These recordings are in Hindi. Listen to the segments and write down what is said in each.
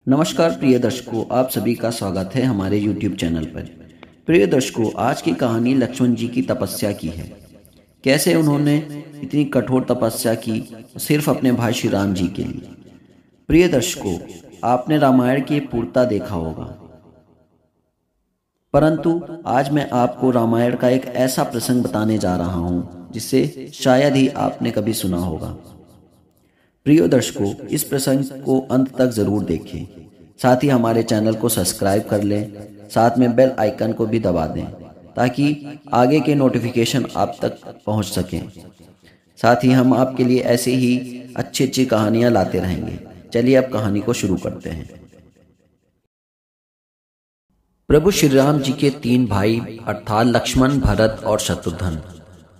नमस्कार प्रिय दर्शकों, आप सभी का स्वागत है हमारे YouTube चैनल पर। प्रिय दर्शकों, आज की कहानी लक्ष्मण जी की तपस्या की है। कैसे उन्होंने इतनी कठोर तपस्या की सिर्फ अपने भाई श्री राम जी के लिए। प्रिय दर्शकों, आपने रामायण की पूर्णता देखा होगा, परंतु आज मैं आपको रामायण का एक ऐसा प्रसंग बताने जा रहा हूँ जिसे शायद ही आपने कभी सुना होगा। प्रिय दर्शकों, इस प्रसंग को अंत तक जरूर देखें। साथ ही हमारे चैनल को सब्सक्राइब कर लें, साथ में बेल आइकन को भी दबा दें ताकि आगे के नोटिफिकेशन आप तक पहुंच सकें। साथ ही हम आपके लिए ऐसे ही अच्छी अच्छी कहानियां लाते रहेंगे। चलिए अब कहानी को शुरू करते हैं। प्रभु श्री राम जी के 3 भाई अर्थात लक्ष्मण, भरत और शत्रुघ्न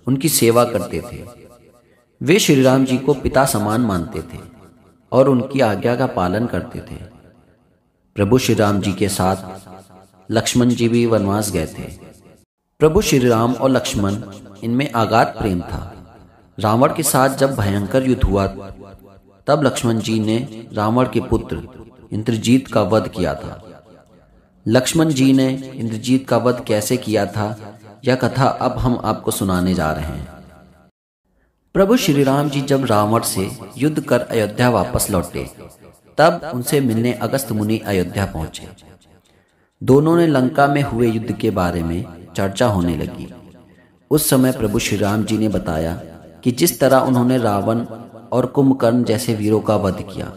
उनकी सेवा करते थे। वे श्री राम जी को पिता समान मानते थे और उनकी आज्ञा का पालन करते थे। प्रभु श्री राम जी के साथ लक्ष्मण जी भी वनवास गए थे। प्रभु श्री राम और लक्ष्मण इनमें अगाध प्रेम था। रावण के साथ जब भयंकर युद्ध हुआ तब लक्ष्मण जी ने रावण के पुत्र इंद्रजीत का वध किया था। लक्ष्मण जी ने इंद्रजीत का वध कैसे किया था, यह कथा अब हम आपको सुनाने जा रहे हैं। प्रभु श्री राम जी जब रावण से युद्ध कर अयोध्या वापस लौटे तब उनसे मिलने अगस्त्य मुनि अयोध्या पहुंचे। दोनों ने लंका में हुए युद्ध के बारे में चर्चा होने लगी। उस समय प्रभु श्री राम जी ने बताया कि जिस तरह उन्होंने रावण और कुंभकर्ण जैसे वीरों का वध किया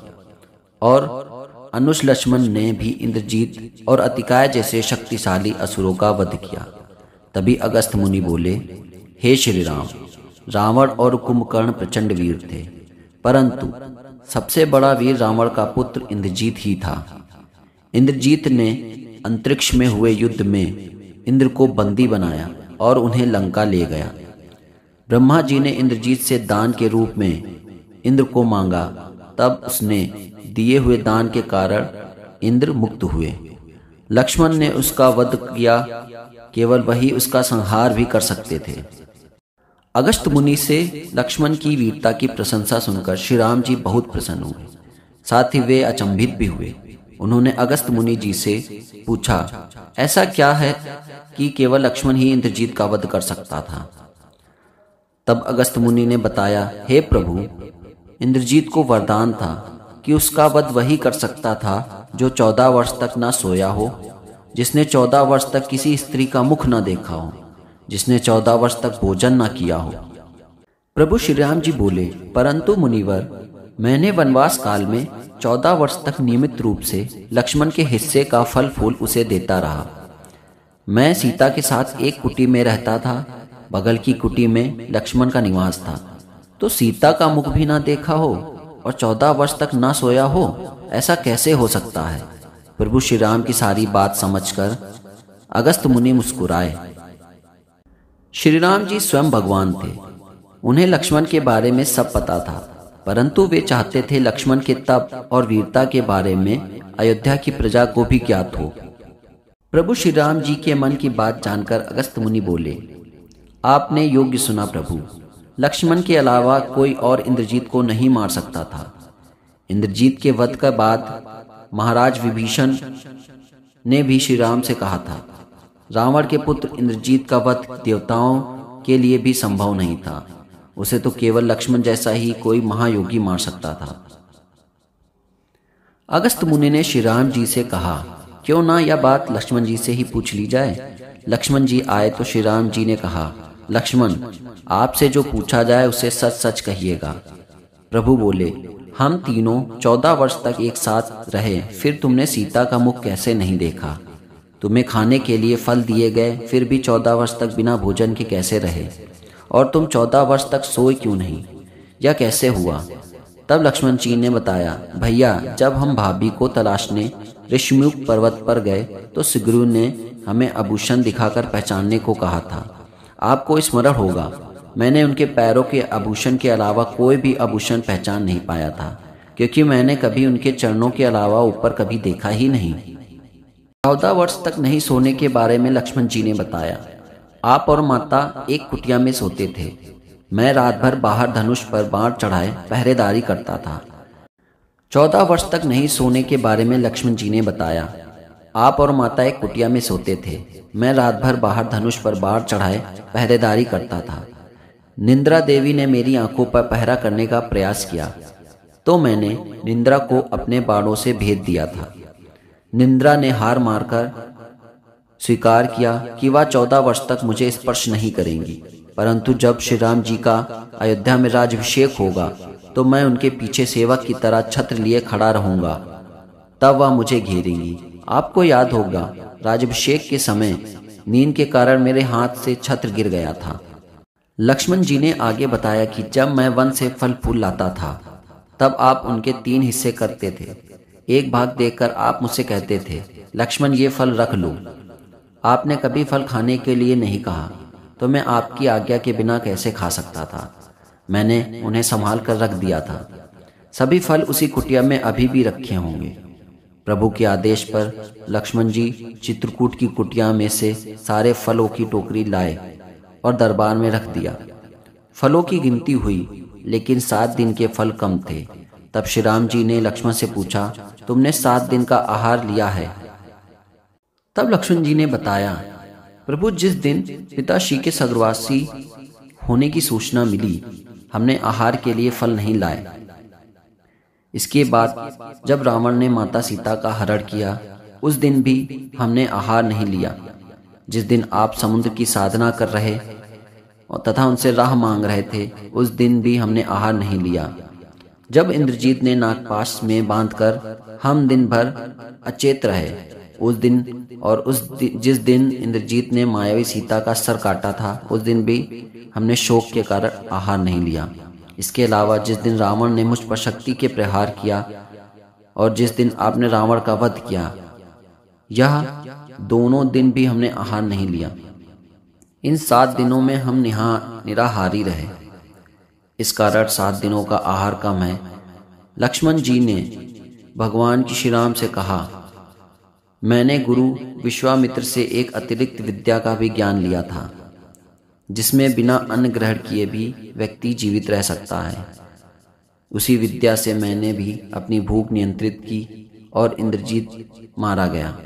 और अनुज लक्ष्मण ने भी इंद्रजीत और अतिकाय जैसे शक्तिशाली असुरों का वध किया। तभी अगस्त्य मुनि बोले, हे श्री राम, रावण और कुंभकर्ण प्रचंड वीर थे, परंतु सबसे बड़ा वीर रावण का पुत्र इंद्रजीत ही था। इंद्रजीत ने अंतरिक्ष में हुए युद्ध में इंद्र को बंदी बनाया और उन्हें लंका ले गया। ब्रह्मा जी ने इंद्रजीत से दान के रूप में इंद्र को मांगा, तब उसने दिए हुए दान के कारण इंद्र मुक्त हुए। लक्ष्मण ने उसका वध किया, केवल वही उसका संहार भी कर सकते थे। अगस्त्य मुनि से लक्ष्मण की वीरता की प्रशंसा सुनकर श्री राम जी बहुत प्रसन्न हुए। साथ ही वे अचंभित भी हुए। उन्होंने अगस्त्य मुनि जी से पूछा, ऐसा क्या है कि केवल लक्ष्मण ही इंद्रजीत का वध कर सकता था। तब अगस्त्य मुनि ने बताया, हे प्रभु, इंद्रजीत को वरदान था कि उसका वध वही कर सकता था जो 14 वर्ष तक ना सोया हो, जिसने 14 वर्ष तक किसी स्त्री का मुख न देखा हो, जिसने 14 वर्ष तक भोजन न किया हो। प्रभु श्री राम जी बोले, परंतु मुनिवर, मैंने वनवास काल में 14 वर्ष तक नियमित रूप से लक्ष्मण के हिस्से का फल फूल उसे देता रहा। मैं सीता के साथ एक कुटी में रहता था। बगल की कुटी में लक्ष्मण का निवास था, तो सीता का मुख भी ना देखा हो और 14 वर्ष तक ना सोया हो, ऐसा कैसे हो सकता है। प्रभु श्री राम की सारी बात समझकर अगस्त्य मुनि मुस्कुराए। श्री राम जी स्वयं भगवान थे। उन्हें लक्ष्मण के बारे में सब पता था, परंतु वे चाहते थे लक्ष्मण के तप और वीरता के बारे में अयोध्या की प्रजा को भी ज्ञात हो। प्रभु श्री राम जी के मन की बात जानकर अगस्त्य मुनि बोले, आपने योग्य सुना प्रभु। लक्ष्मण के अलावा कोई और इंद्रजीत को नहीं मार सकता था। इंद्रजीत के वध के बाद महाराज विभीषण ने भी श्री राम से कहा था, रावण के पुत्र इंद्रजीत का वध देवताओं के लिए भी संभव नहीं था। उसे तो केवल लक्ष्मण जैसा ही कोई महायोगी मार सकता था। अगस्त्य मुनि ने श्री राम जी से कहा, क्यों ना यह बात लक्ष्मण जी से ही पूछ ली जाए। लक्ष्मण जी आए तो श्री राम जी ने कहा, लक्ष्मण, आपसे जो पूछा जाए उसे सच सच कहिएगा। प्रभु बोले, हम तीनों 14 वर्ष तक एक साथ रहे, फिर तुमने सीता का मुख कैसे नहीं देखा। तुम्हें खाने के लिए फल दिए गए, फिर भी 14 वर्ष तक बिना भोजन के कैसे रहे, और तुम 14 वर्ष तक सोए क्यों नहीं, यह कैसे हुआ। तब लक्ष्मण जी ने बताया, भैया, जब हम भाभी को तलाशने ऋषिमुख पर्वत पर गए तो सुग्रीव ने हमें आभूषण दिखाकर पहचानने को कहा था। आपको स्मरण होगा, मैंने उनके पैरों के आभूषण के अलावा कोई भी आभूषण पहचान नहीं पाया था, क्योंकि मैंने कभी उनके चरणों के अलावा ऊपर कभी देखा ही नहीं। 14 वर्ष तक नहीं सोने के बारे में लक्ष्मण जी ने बताया, आप और माता एक कुटिया में सोते थे। मैं रात भर बाहर धनुष पर बाण चढ़ाए पहरेदारी करता था। 14 वर्ष तक नहीं सोने के बारे में लक्ष्मण जी ने बताया। आप और माता एक कुटिया में सोते थे। मैं रात भर बाहर धनुष पर बाढ़ चढ़ाए पहरेदारी करता था। निंद्रा देवी ने मेरी आंखों पर पहरा करने का प्रयास किया तो मैंने निंद्रा को अपने बाणों से भेद दिया था। निंद्रा ने हार मारकर स्वीकार किया कि वह 14 वर्ष तक मुझे स्पर्श नहीं करेंगी, परंतु जब श्री राम जी का अयोध्या में राज्याभिषेक होगा तो मैं उनके पीछे सेवक की तरह छत्र लिए खड़ा रहूंगा, तब वह मुझे घेरेंगी। आपको याद होगा, राज्याभिषेक के समय नींद के कारण मेरे हाथ से छत्र गिर गया था। लक्ष्मण जी ने आगे बताया कि जब मैं वन से फल फूल लाता था तब आप उनके 3 हिस्से करते थे। एक भाग देखकर आप मुझसे कहते थे, लक्ष्मण ये फल रख लो। आपने कभी फल खाने के लिए नहीं कहा, तो मैं आपकी आज्ञा के बिना कैसे खा सकता था। मैंने उन्हें संभाल कर रख दिया था। सभी फल उसी कुटिया में अभी भी रखे होंगे। प्रभु के आदेश पर लक्ष्मण जी चित्रकूट की कुटिया में से सारे फलों की टोकरी लाए और दरबार में रख दिया। फलों की गिनती हुई, लेकिन 7 दिन के फल कम थे। तब श्री राम जी ने लक्ष्मण से पूछा, तुमने 7 दिन का आहार लिया है? तब लक्ष्मण जी ने बताया, प्रभु जिस दिन पिताश्री के स्वर्गवासी होने की सूचना मिली, हमने आहार के लिए फल नहीं लाए। इसके बाद जब रावण ने माता सीता का हरण किया, उस दिन भी हमने आहार नहीं लिया। जिस दिन आप समुद्र की साधना कर रहे और तथा उनसे राह मांग रहे थे, उस दिन भी हमने आहार नहीं लिया। जब इंद्रजीत ने नागपाश में बांधकर हम दिन भर अचेत रहे, उस दिन और जिस दिन इंद्रजीत ने मायावी सीता का सर काटा था, उस दिन भी हमने शोक के कारण आहार नहीं लिया। इसके अलावा जिस दिन रावण ने मुझ पर शक्ति के प्रहार किया और जिस दिन आपने रावण का वध किया, यह दोनों दिन भी हमने आहार नहीं लिया। इन 7 दिनों में हम निराहारी रहे। इस कारण 7 दिनों का आहार कम है। लक्ष्मण जी ने भगवान की श्री राम से कहा, मैंने गुरु विश्वामित्र से एक अतिरिक्त विद्या का भी ज्ञान लिया था, जिसमें बिना अन्न ग्रहण किए भी व्यक्ति जीवित रह सकता है। उसी विद्या से मैंने भी अपनी भूख नियंत्रित की और इंद्रजीत मारा गया।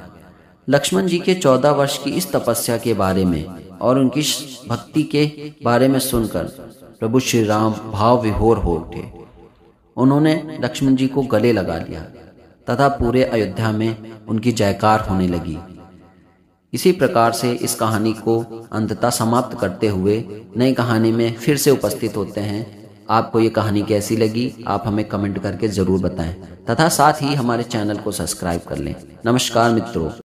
लक्ष्मण जी के 14 वर्ष की इस तपस्या के बारे में और उनकी भक्ति के बारे में सुनकर प्रभु श्री राम भाव विभोर हो उठे। उन्होंने लक्ष्मण जी को गले लगा लिया तथा पूरे अयोध्या में उनकी जयकार होने लगी। इसी प्रकार से इस कहानी को अंततः समाप्त करते हुए नई कहानी में फिर से उपस्थित होते हैं। आपको ये कहानी कैसी लगी, आप हमें कमेंट करके ज़रूर बताएं तथा साथ ही हमारे चैनल को सब्सक्राइब कर लें। नमस्कार मित्रों।